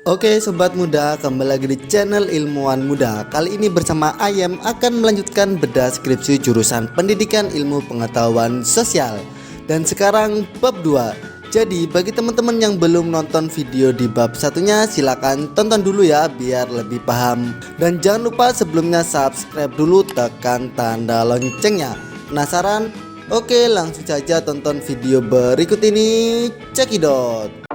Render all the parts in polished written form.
Oke sobat muda, kembali lagi di channel Ilmuwan Muda. Kali ini bersama Ayam akan melanjutkan bedah skripsi jurusan Pendidikan Ilmu Pengetahuan Sosial. Dan sekarang bab 2. Jadi bagi teman-teman yang belum nonton video di bab satunya, silakan tonton dulu ya biar lebih paham. Dan jangan lupa sebelumnya subscribe dulu, tekan tanda loncengnya. Penasaran? Oke, langsung saja tonton video berikut ini. Cekidot.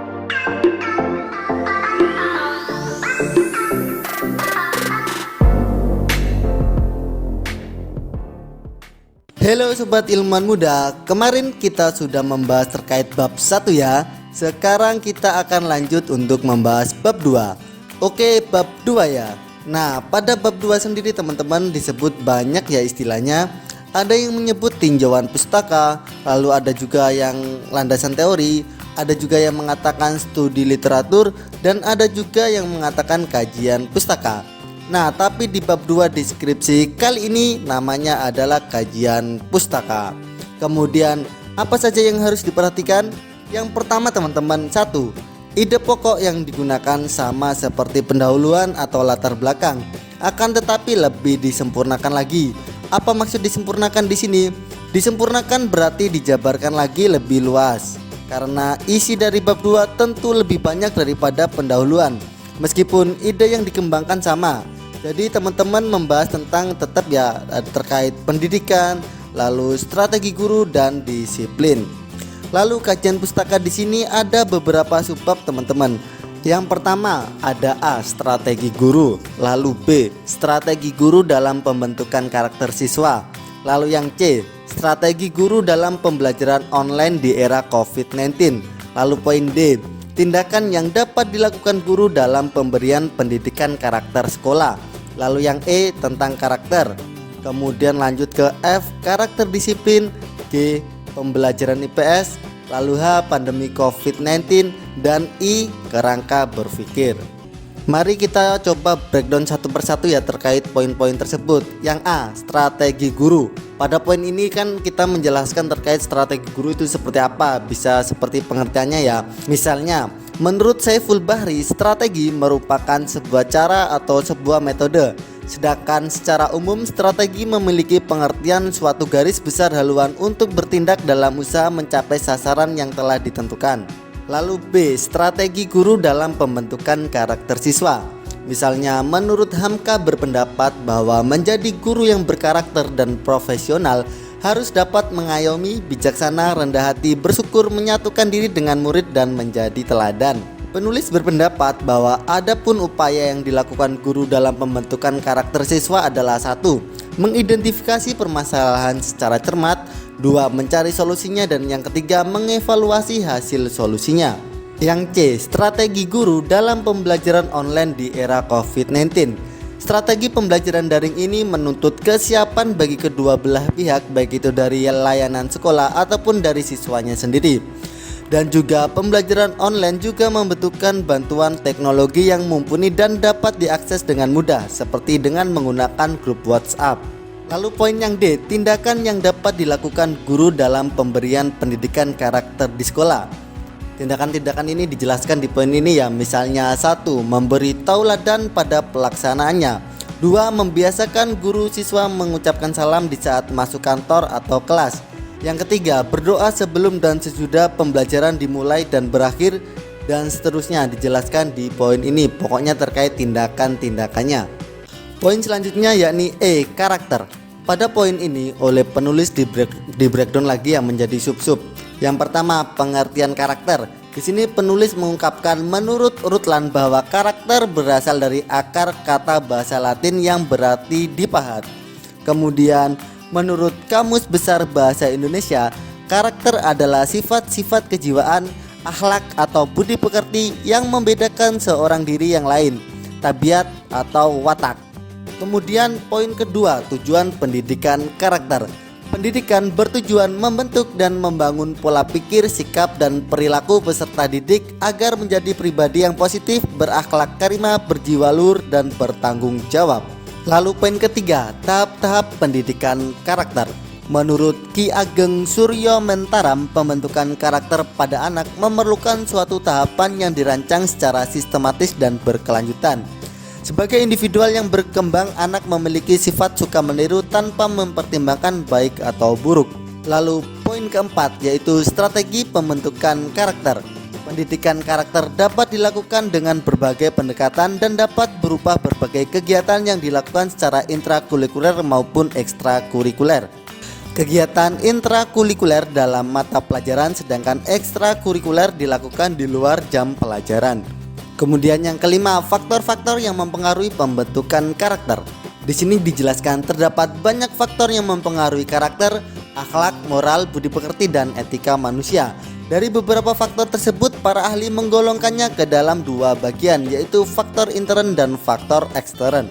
Halo sobat ilmuwan muda, kemarin kita sudah membahas terkait bab 1 ya. Sekarang kita akan lanjut untuk membahas bab 2. Oke, bab 2 ya. Nah, pada bab 2 sendiri teman-teman disebut banyak ya istilahnya. Ada yang menyebut tinjauan pustaka, lalu ada juga yang landasan teori, ada juga yang mengatakan studi literatur, dan ada juga yang mengatakan kajian pustaka. Nah, tapi di bab 2 deskripsi kali ini namanya adalah kajian pustaka. Kemudian apa saja yang harus diperhatikan? Yang pertama teman-teman, 1. Ide pokok yang digunakan sama seperti pendahuluan atau latar belakang, akan tetapi lebih disempurnakan lagi. Apa maksud disempurnakan di sini? Disempurnakan berarti dijabarkan lagi lebih luas. Karena isi dari bab 2 tentu lebih banyak daripada pendahuluan. Meskipun ide yang dikembangkan sama. Jadi teman-teman membahas tentang tetap ya terkait pendidikan, lalu strategi guru dan disiplin. Lalu kajian pustaka di sini ada beberapa subbab teman-teman. Yang pertama ada A, strategi guru, lalu B, strategi guru dalam pembentukan karakter siswa. Lalu yang C, strategi guru dalam pembelajaran online di era COVID-19. Lalu poin D, tindakan yang dapat dilakukan guru dalam pemberian pendidikan karakter sekolah. Lalu yang E tentang karakter. Kemudian lanjut ke F, karakter disiplin. G, pembelajaran IPS. Lalu H, pandemi COVID-19. Dan I, kerangka berpikir. Mari kita coba breakdown satu persatu ya terkait poin-poin tersebut. Yang A, strategi guru. Pada poin ini kan kita menjelaskan terkait strategi guru itu seperti apa, bisa seperti pengertiannya ya. Misalnya, menurut Saiful Bahri, strategi merupakan sebuah cara atau sebuah metode. Sedangkan secara umum strategi memiliki pengertian suatu garis besar haluan untuk bertindak dalam usaha mencapai sasaran yang telah ditentukan. Lalu B, strategi guru dalam pembentukan karakter siswa. Misalnya menurut Hamka berpendapat bahwa menjadi guru yang berkarakter dan profesional harus dapat mengayomi, bijaksana, rendah hati, bersyukur, menyatukan diri dengan murid dan menjadi teladan. Penulis berpendapat bahwa adapun upaya yang dilakukan guru dalam pembentukan karakter siswa adalah 1. Mengidentifikasi permasalahan secara cermat, 2. Mencari solusinya, dan yang ketiga mengevaluasi hasil solusinya. Yang C, strategi guru dalam pembelajaran online di era COVID-19. Strategi pembelajaran daring ini menuntut kesiapan bagi kedua belah pihak, baik itu dari layanan sekolah ataupun dari siswanya sendiri. Dan juga pembelajaran online juga membutuhkan bantuan teknologi yang mumpuni dan dapat diakses dengan mudah, seperti dengan menggunakan grup WhatsApp. Lalu poin yang D, tindakan yang dapat dilakukan guru dalam pemberian pendidikan karakter di sekolah. Tindakan-tindakan ini dijelaskan di poin ini ya. Misalnya 1. Memberi tauladan pada pelaksanaannya. 2. Membiasakan guru siswa mengucapkan salam di saat masuk kantor atau kelas. Yang ketiga, berdoa sebelum dan sesudah pembelajaran dimulai dan berakhir. Dan seterusnya dijelaskan di poin ini. Pokoknya terkait tindakan-tindakannya. Poin selanjutnya yakni E, karakter. Pada poin ini oleh penulis di breakdown lagi yang menjadi sub-sub. Yang pertama, pengertian karakter. Di sini penulis mengungkapkan menurut Rutland bahwa karakter berasal dari akar kata bahasa Latin yang berarti dipahat. Kemudian, menurut Kamus Besar Bahasa Indonesia, karakter adalah sifat-sifat kejiwaan, akhlak atau budi pekerti yang membedakan seorang diri yang lain, tabiat atau watak. Kemudian poin kedua, tujuan pendidikan karakter. Pendidikan bertujuan membentuk dan membangun pola pikir, sikap, dan perilaku peserta didik agar menjadi pribadi yang positif, berakhlak karimah, berjiwa luhur, dan bertanggung jawab. Lalu poin ketiga, tahap-tahap pendidikan karakter. Menurut Ki Ageng Suryo Mentaram, pembentukan karakter pada anak memerlukan suatu tahapan yang dirancang secara sistematis dan berkelanjutan. Sebagai individual yang berkembang, anak memiliki sifat suka meniru tanpa mempertimbangkan baik atau buruk. Lalu poin keempat yaitu strategi pembentukan karakter. Pendidikan karakter dapat dilakukan dengan berbagai pendekatan dan dapat berupa berbagai kegiatan yang dilakukan secara intrakurikuler maupun ekstrakurikuler. Kegiatan intrakurikuler dalam mata pelajaran, sedangkan ekstrakurikuler dilakukan di luar jam pelajaran. Kemudian yang kelima, faktor-faktor yang mempengaruhi pembentukan karakter. Di sini dijelaskan terdapat banyak faktor yang mempengaruhi karakter, akhlak, moral, budi pekerti, dan etika manusia. Dari beberapa faktor tersebut, para ahli menggolongkannya ke dalam dua bagian, yaitu faktor intern dan faktor ekstern.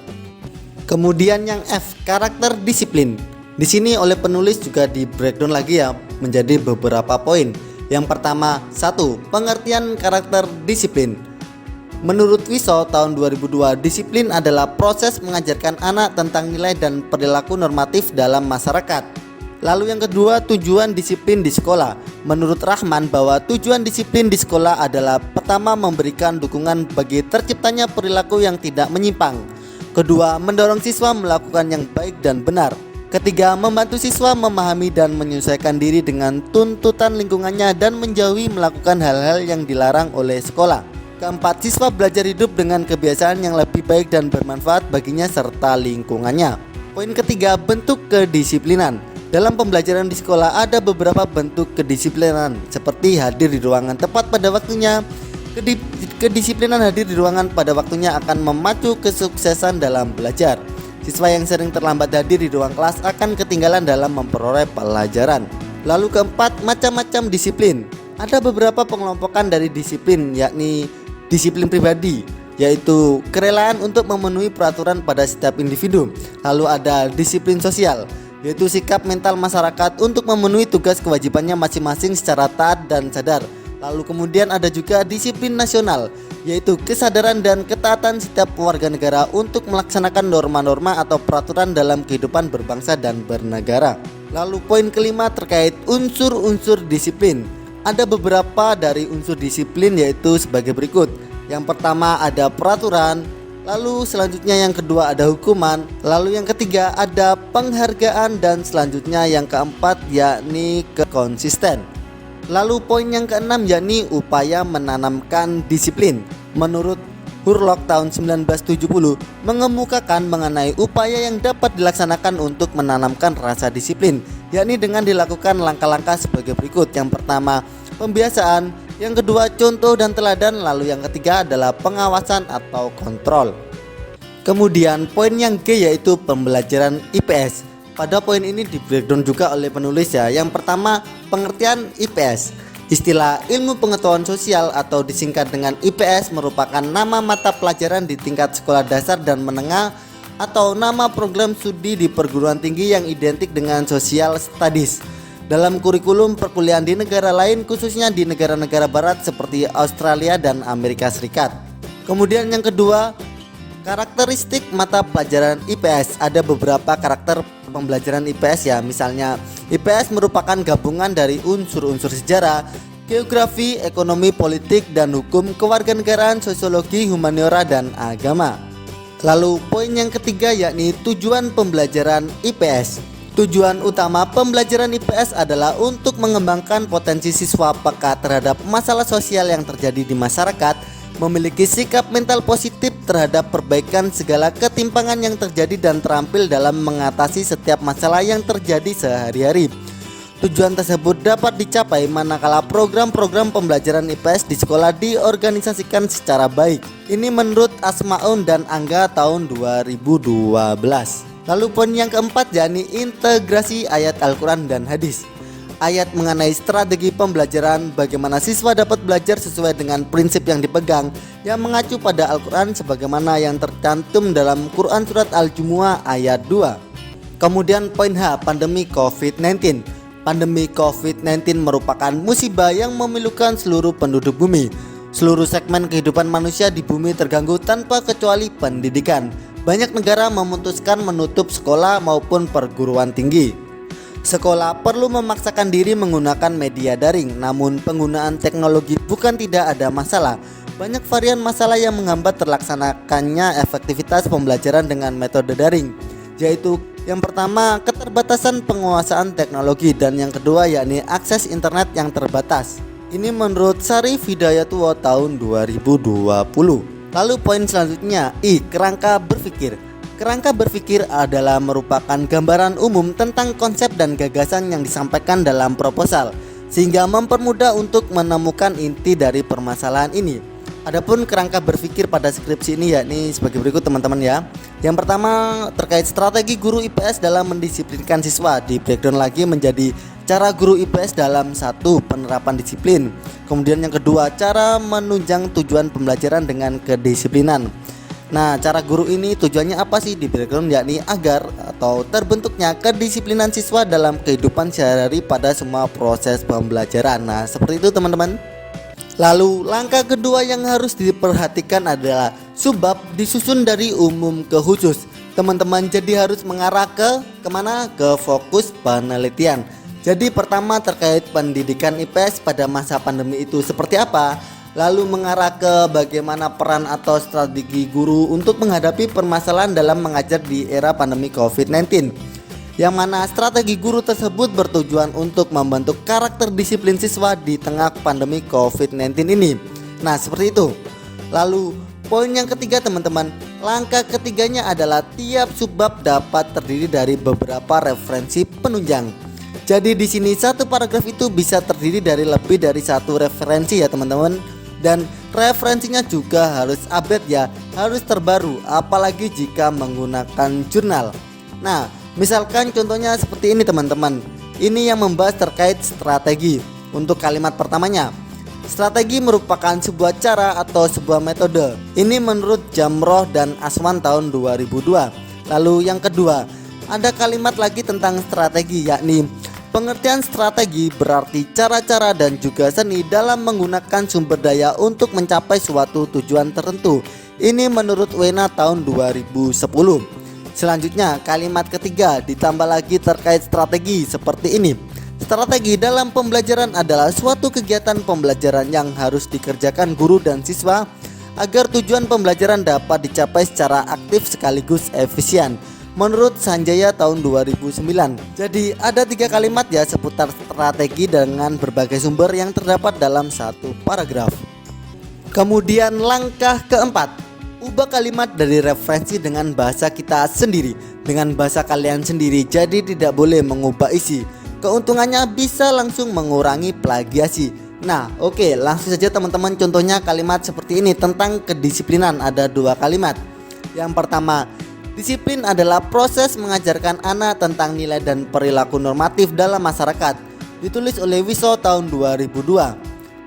Kemudian yang F, karakter disiplin. Di sini oleh penulis juga di breakdown lagi ya menjadi beberapa poin. Yang pertama, 1. Pengertian karakter disiplin. Menurut Wiso tahun 2002, disiplin adalah proses mengajarkan anak tentang nilai dan perilaku normatif dalam masyarakat. Lalu yang kedua, tujuan disiplin di sekolah. Menurut Rahman bahwa tujuan disiplin di sekolah adalah pertama, memberikan dukungan bagi terciptanya perilaku yang tidak menyimpang. Kedua, mendorong siswa melakukan yang baik dan benar. Ketiga, membantu siswa memahami dan menyesuaikan diri dengan tuntutan lingkungannya dan menjauhi melakukan hal-hal yang dilarang oleh sekolah. Keempat, siswa belajar hidup dengan kebiasaan yang lebih baik dan bermanfaat baginya serta lingkungannya. Poin ketiga, bentuk kedisiplinan. Dalam pembelajaran di sekolah ada beberapa bentuk kedisiplinan seperti hadir di ruangan tepat pada waktunya. Kedisiplinan hadir di ruangan pada waktunya akan memacu kesuksesan dalam belajar. Siswa yang sering terlambat hadir di ruang kelas akan ketinggalan dalam memperoleh pelajaran. Lalu keempat, macam-macam disiplin. Ada beberapa pengelompokan dari disiplin, yakni disiplin pribadi, yaitu kerelaan untuk memenuhi peraturan pada setiap individu. Lalu ada disiplin sosial, yaitu sikap mental masyarakat untuk memenuhi tugas kewajibannya masing-masing secara taat dan sadar. Lalu kemudian ada juga disiplin nasional, yaitu kesadaran dan ketaatan setiap warga negara untuk melaksanakan norma-norma atau peraturan dalam kehidupan berbangsa dan bernegara. Lalu poin kelima terkait unsur-unsur disiplin. Ada beberapa dari unsur disiplin yaitu sebagai berikut. Yang pertama ada peraturan, lalu selanjutnya yang kedua ada hukuman, lalu yang ketiga ada penghargaan, dan selanjutnya yang keempat yakni konsisten. Lalu poin yang keenam yakni upaya menanamkan disiplin. Menurut Hurlock tahun 1970 mengemukakan mengenai upaya yang dapat dilaksanakan untuk menanamkan rasa disiplin, yakni dengan dilakukan langkah-langkah sebagai berikut. Yang pertama, pembiasaan, yang kedua contoh dan teladan, lalu yang ketiga adalah pengawasan atau kontrol. Kemudian poin yang G yaitu pembelajaran IPS. Pada poin ini di breakdown juga oleh penulis ya. Yang pertama, pengertian IPS. Istilah ilmu pengetahuan sosial atau disingkat dengan IPS merupakan nama mata pelajaran di tingkat sekolah dasar dan menengah atau nama program studi di perguruan tinggi yang identik dengan social studies dalam kurikulum perkuliahan di negara lain, khususnya di negara-negara barat seperti Australia dan Amerika Serikat. Kemudian yang kedua, karakteristik mata pelajaran IPS. Ada beberapa karakter pembelajaran IPS ya. Misalnya IPS merupakan gabungan dari unsur-unsur sejarah, geografi, ekonomi, politik, dan hukum, kewarganegaraan, sosiologi, humaniora, dan agama. Lalu poin yang ketiga yakni tujuan pembelajaran IPS. Tujuan utama pembelajaran IPS adalah untuk mengembangkan potensi siswa peka terhadap masalah sosial yang terjadi di masyarakat, memiliki sikap mental positif terhadap perbaikan segala ketimpangan yang terjadi dan terampil dalam mengatasi setiap masalah yang terjadi sehari-hari. Tujuan tersebut dapat dicapai manakala program-program pembelajaran IPS di sekolah diorganisasikan secara baik. Ini menurut Asmaun dan Angga tahun 2012. Lalu poin yang keempat yakni integrasi ayat Al-Quran dan hadis. Ayat mengenai strategi pembelajaran, bagaimana siswa dapat belajar sesuai dengan prinsip yang dipegang, yang mengacu pada Al-Quran sebagaimana yang tercantum dalam Quran Surat Al-Jumu'ah ayat 2. Kemudian poin H, pandemi COVID-19. Pandemi COVID-19 merupakan musibah yang memilukan seluruh penduduk bumi. Seluruh segmen kehidupan manusia di bumi terganggu tanpa kecuali pendidikan. Banyak negara memutuskan menutup sekolah maupun perguruan tinggi. Sekolah perlu memaksakan diri menggunakan media daring, namun penggunaan teknologi bukan tidak ada masalah. Banyak varian masalah yang menghambat terlaksanakannya efektivitas pembelajaran dengan metode daring, yaitu yang pertama keterbatasan penguasaan teknologi dan yang kedua yakni akses internet yang terbatas. Ini menurut Syarif Hidayatullah tahun 2020. Lalu poin selanjutnya I. Kerangka berpikir. Kerangka berpikir adalah merupakan gambaran umum tentang konsep dan gagasan yang disampaikan dalam proposal, sehingga mempermudah untuk menemukan inti dari permasalahan ini. Adapun kerangka berpikir pada skripsi ini yakni sebagai berikut teman-teman ya. Yang pertama terkait strategi guru IPS dalam mendisiplinkan siswa, di breakdown lagi menjadi cara guru IPS dalam satu penerapan disiplin. Kemudian yang kedua cara menunjang tujuan pembelajaran dengan kedisiplinan. Nah, cara guru ini tujuannya apa sih di breakdown, yakni agar atau terbentuknya kedisiplinan siswa dalam kehidupan sehari-hari pada semua proses pembelajaran. Nah, seperti itu teman-teman. Lalu langkah kedua yang harus diperhatikan adalah subbab disusun dari umum ke khusus. Teman-teman jadi harus mengarah ke kemana? Ke fokus penelitian. Jadi pertama terkait pendidikan IPS pada masa pandemi itu seperti apa? Lalu mengarah ke bagaimana peran atau strategi guru untuk menghadapi permasalahan dalam mengajar di era pandemi COVID-19. Yang mana strategi guru tersebut bertujuan untuk membentuk karakter disiplin siswa di tengah pandemi COVID-19 ini. Nah, seperti itu. Lalu poin yang ketiga teman-teman, langkah ketiganya adalah tiap subbab dapat terdiri dari beberapa referensi penunjang. Jadi di sini satu paragraf itu bisa terdiri dari lebih dari satu referensi ya teman-teman. Dan referensinya juga harus update ya, harus terbaru, apalagi jika menggunakan jurnal. Nah, misalkan contohnya seperti ini teman-teman. Ini yang membahas terkait strategi. Untuk kalimat pertamanya, strategi merupakan sebuah cara atau sebuah metode. Ini menurut Jamroh dan Aswan tahun 2002. Lalu yang kedua, ada kalimat lagi tentang strategi, yakni pengertian strategi berarti cara-cara dan juga seni dalam menggunakan sumber daya untuk mencapai suatu tujuan tertentu. Ini menurut Wena tahun 2010. Selanjutnya kalimat ketiga ditambah lagi terkait strategi seperti ini. Strategi dalam pembelajaran adalah suatu kegiatan pembelajaran yang harus dikerjakan guru dan siswa agar tujuan pembelajaran dapat dicapai secara aktif sekaligus efisien. Menurut Sanjaya tahun 2009. Jadi ada 3 kalimat ya seputar strategi dengan berbagai sumber yang terdapat dalam satu paragraf. Kemudian langkah keempat, ubah kalimat dari referensi dengan bahasa kita sendiri, dengan bahasa kalian sendiri. Jadi tidak boleh mengubah isi. Keuntungannya bisa langsung mengurangi plagiasi. Nah oke, langsung saja teman-teman. Contohnya kalimat seperti ini tentang kedisiplinan. Ada 2 kalimat. Yang pertama, disiplin adalah proses mengajarkan anak tentang nilai dan perilaku normatif dalam masyarakat. Ditulis oleh Wiso tahun 2002.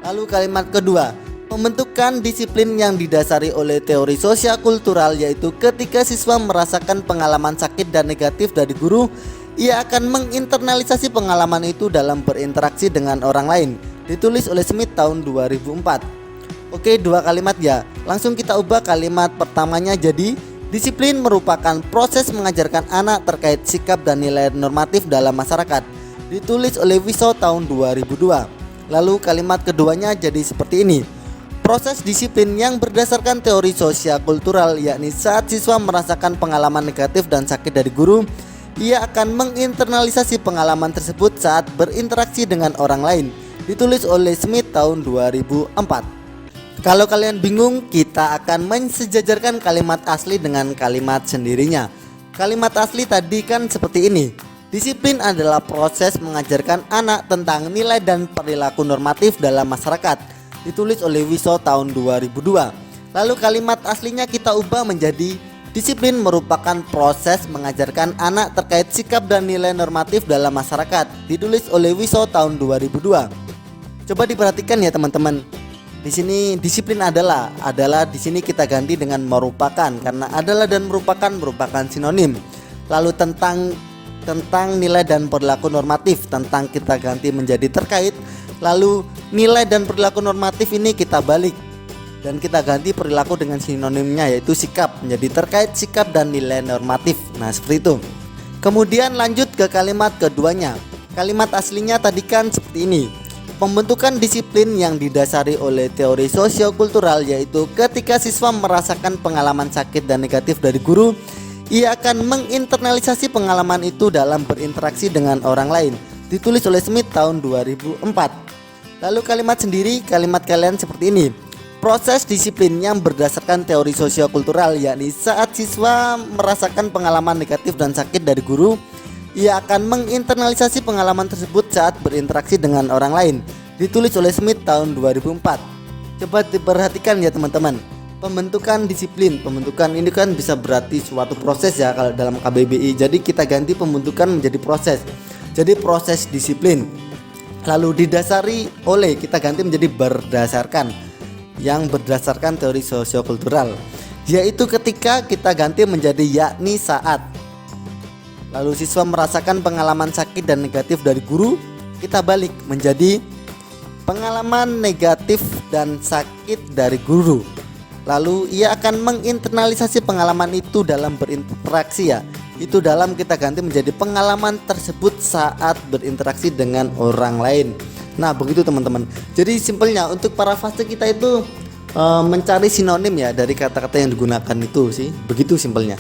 Lalu kalimat kedua, pembentukan disiplin yang didasari oleh teori sosial kultural, yaitu ketika siswa merasakan pengalaman sakit dan negatif dari guru, ia akan menginternalisasi pengalaman itu dalam berinteraksi dengan orang lain. Ditulis oleh Smith tahun 2004. Oke, 2 kalimat ya. Langsung kita ubah kalimat pertamanya jadi disiplin merupakan proses mengajarkan anak terkait sikap dan nilai normatif dalam masyarakat. Ditulis oleh Wiso tahun 2002. Lalu kalimat keduanya jadi seperti ini. Proses disiplin yang berdasarkan teori sosial kultural, yakni saat siswa merasakan pengalaman negatif dan sakit dari guru, ia akan menginternalisasi pengalaman tersebut saat berinteraksi dengan orang lain. Ditulis oleh Smith tahun 2004. Kalau kalian bingung, kita akan mensejajarkan kalimat asli dengan kalimat sendirinya. Kalimat asli tadi kan seperti ini. Disiplin adalah proses mengajarkan anak tentang nilai dan perilaku normatif dalam masyarakat. Ditulis oleh Wiso tahun 2002. Lalu kalimat aslinya kita ubah menjadi disiplin merupakan proses mengajarkan anak terkait sikap dan nilai normatif dalam masyarakat. Ditulis oleh Wiso tahun 2002. Coba diperhatikan ya teman-teman. Di sini disiplin adalah di sini kita ganti dengan merupakan, karena adalah dan merupakan sinonim. Lalu tentang nilai dan perilaku normatif, tentang kita ganti menjadi terkait. Lalu nilai dan perilaku normatif ini kita balik dan kita ganti perilaku dengan sinonimnya, yaitu sikap, menjadi terkait sikap dan nilai normatif. Nah seperti itu. Kemudian lanjut ke kalimat keduanya. Kalimat aslinya tadi kan seperti ini. Pembentukan disiplin yang didasari oleh teori sosiokultural, yaitu ketika siswa merasakan pengalaman sakit dan negatif dari guru, ia akan menginternalisasi pengalaman itu dalam berinteraksi dengan orang lain. Ditulis oleh Smith tahun 2004. Lalu kalimat sendiri, kalimat kalian seperti ini. Proses disiplin yang berdasarkan teori sosiokultural, yakni saat siswa merasakan pengalaman negatif dan sakit dari guru, ia akan menginternalisasi pengalaman tersebut saat berinteraksi dengan orang lain. Ditulis oleh Smith tahun 2004. Coba diperhatikan ya teman-teman. Pembentukan disiplin, pembentukan ini kan bisa berarti suatu proses ya kalau dalam KBBI. Jadi kita ganti pembentukan menjadi proses. Jadi proses disiplin. Lalu didasari oleh, kita ganti menjadi berdasarkan. Yang berdasarkan teori sosiokultural, yaitu ketika kita ganti menjadi yakni saat. Lalu siswa merasakan pengalaman sakit dan negatif dari guru, kita balik menjadi pengalaman negatif dan sakit dari guru. Lalu ia akan menginternalisasi pengalaman itu dalam berinteraksi ya. Itu dalam kita ganti menjadi pengalaman tersebut saat berinteraksi dengan orang lain. Nah begitu teman-teman. Jadi simpelnya untuk parafrase kita itu mencari sinonim ya dari kata-kata yang digunakan itu sih. Begitu simpelnya.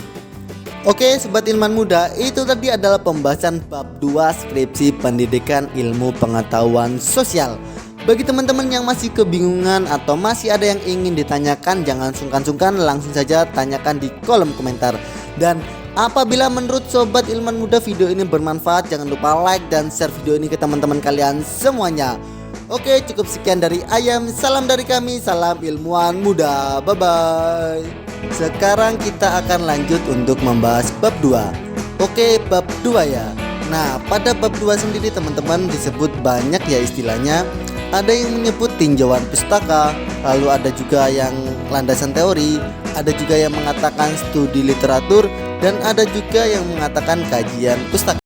Oke Sobat Ilmuwan Muda, itu tadi adalah pembahasan bab 2 skripsi pendidikan ilmu pengetahuan sosial. Bagi teman-teman yang masih kebingungan atau masih ada yang ingin ditanyakan, jangan sungkan-sungkan, langsung saja tanyakan di kolom komentar. Dan apabila menurut Sobat Ilmuwan Muda video ini bermanfaat, jangan lupa like dan share video ini ke teman-teman kalian semuanya. Oke, cukup sekian dari Ayam. Salam dari kami, salam ilmuwan muda. Bye bye. Sekarang kita akan lanjut untuk membahas bab 2. Oke, bab 2 ya. Nah, pada bab 2 sendiri teman-teman disebut banyak ya istilahnya. Ada yang menyebut tinjauan pustaka, lalu ada juga yang landasan teori, ada juga yang mengatakan studi literatur, dan ada juga yang mengatakan kajian pustaka.